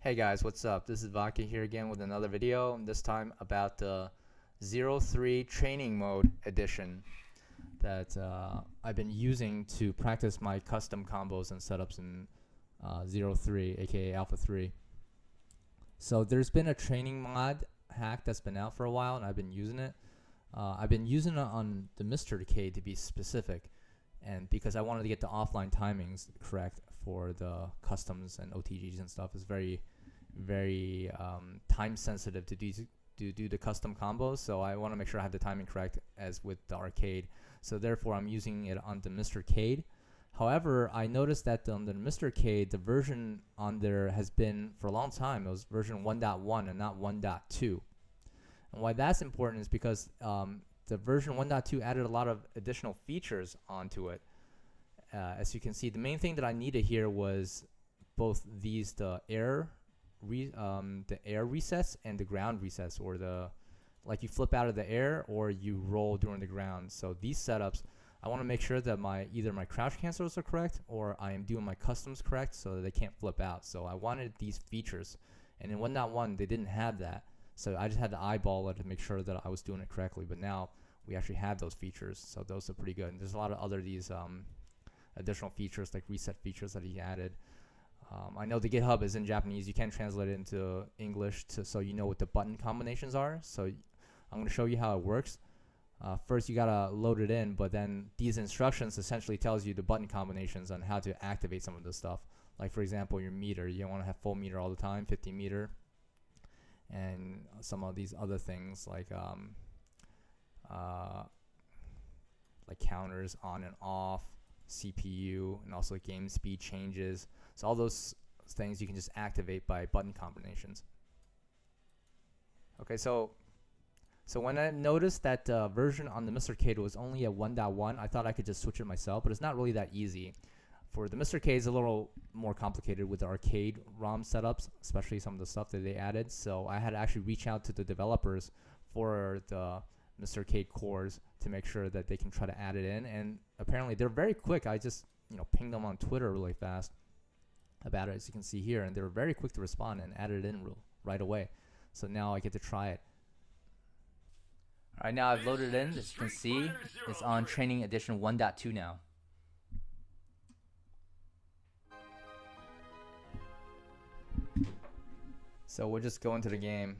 Hey guys, what's up? This is Vaki here again with another video, and this time about the 03 training mode edition that I've been using to practice my custom combos and setups in 03, aka Alpha 3. So there's been a training mod hack that's been out for a while, and I've been using it. I've been using it on the MiSTerCade to be specific, and because I wanted to get the offline timings correct for the customs and OTGs and stuff. Is very time sensitive to do the custom combos, so I want to make sure I have the timing correct as with the arcade. So therefore I'm using it on the MiSTerCade. However, I noticed that on the MiSTerCade, the version on there has been for a long time. It was version 1.1 and not 1.2. And why that's important is because the version 1.2 added a lot of additional features onto it. As you can see, the main thing that I needed here was both these, the air resets and the ground resets, or like you flip out of the air or you roll during the ground. So these setups, I want to make sure that either my crouch cancels are correct or I am doing my customs correct so that they can't flip out. So I wanted these features, and in 1.1 they didn't have that. So I just had to eyeball it to make sure that I was doing it correctly. But now we actually have those features, so those are pretty good. And there's a lot of other these additional features like reset features that he added. I know the GitHub is in Japanese. You can translate it into English so you know what the button combinations are. So I'm going to show you how it works. First, you gotta load it in, but then these instructions essentially tells you the button combinations on how to activate some of this stuff. Like for example, your meter. You don't want to have full meter all the time, 50 meter, and some of these other things like counters on and off, CPU, and also game speed changes. So all those things you can just activate by button combinations. Okay, so when I noticed that the version on the MiSTerCade was only at 1.1, I thought I could just switch it myself, but it's not really that easy. For the MiSTerCade, it's a little more complicated with the arcade ROM setups, especially some of the stuff that they added. So I had to actually reach out to the developers for the MiSTerCade cores to make sure that they can try to add it in. And apparently they're very quick. I just pinged them on Twitter really fast about it, as you can see here, and they were very quick to respond and added it in right away. So now I get to try it. Alright, now I've loaded it in. As you can see, it's on Training Edition 1.2 now. So we'll just go into the game.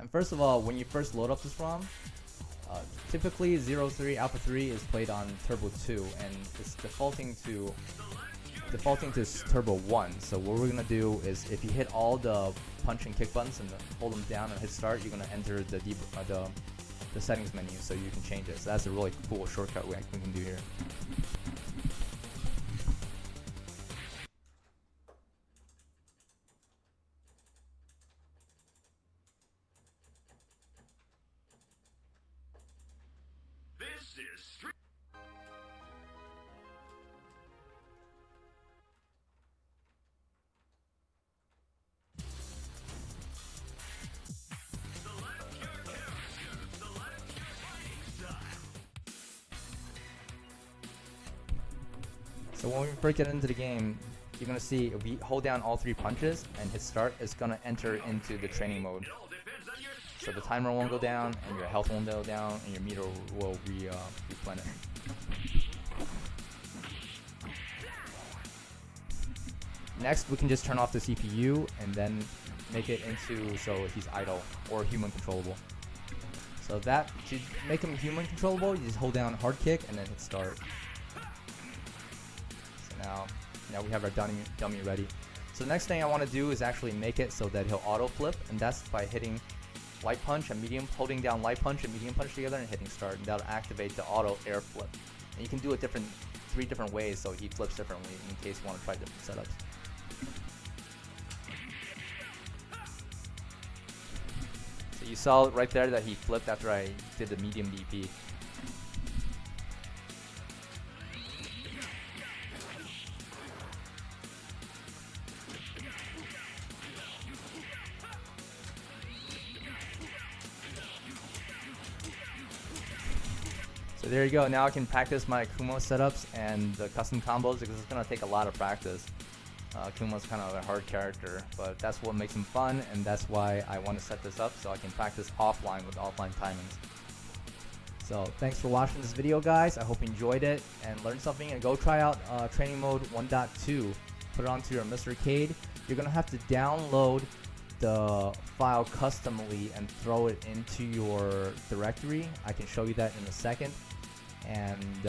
And first of all, when you first load up this ROM, typically 03 Alpha 3 is played on Turbo 2, and it's defaulting to Turbo 1. So what we're gonna do is, if you hit all the punch and kick buttons and hold them down and hit start, you're gonna enter the settings menu so you can change it. So that's a really cool shortcut we can do here. So when we first get into the game, you're going to see if we hold down all three punches and hit start, it's going to enter into the training mode. So the timer won't go down, and your health won't go down, and your meter will replenish. Next, we can just turn off the CPU and then make it into so he's idle or human controllable. So that to make him human controllable, you just hold down hard kick and then hit start. Now we have our dummy ready. So the next thing I want to do is actually make it so that he'll auto flip, and that's by hitting light punch and medium, holding down light punch and medium punch together and hitting start, and that'll activate the auto air flip. And you can do it three different ways, so he flips differently in case you want to try different setups. So you saw right there that he flipped after I did the medium DP. So there you go. Now I can practice my Kumo setups and the custom combos, because it's going to take a lot of practice. Kuma's kind of a hard character, but that's what makes him fun, and that's why I want to set this up so I can practice offline with offline timings. So thanks for watching this video, guys. I hope you enjoyed it and learned something, and go try out training mode 1.2. Put it onto your MiSTerCade. You're gonna have to download the file customly and throw it into your directory. I can show you that in a second. And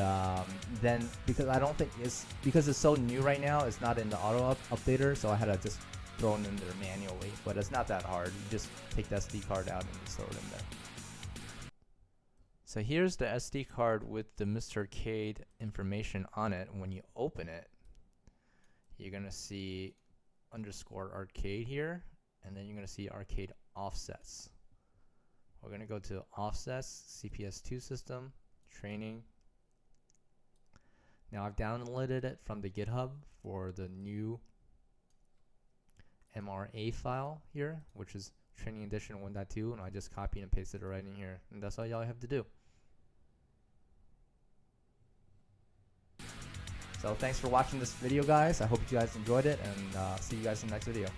then, because I don't think because it's so new right now, it's not in the auto updater, so I had to just throw it in there manually. But it's not that hard. You just take the SD card out and just throw it in there. So here's the SD card with the MiSTerCade information on it. When you open it, you're gonna see _arcade here, and then you're gonna see arcade offsets. We're gonna go to offsets, CPS2 system, training. Now I've downloaded it from the GitHub for the new MRA file here, which is training edition 1.2, and I just copied and pasted it right in here, and that's all y'all have to do. So thanks for watching this video, guys. I hope you guys enjoyed it, and see you guys in the next video.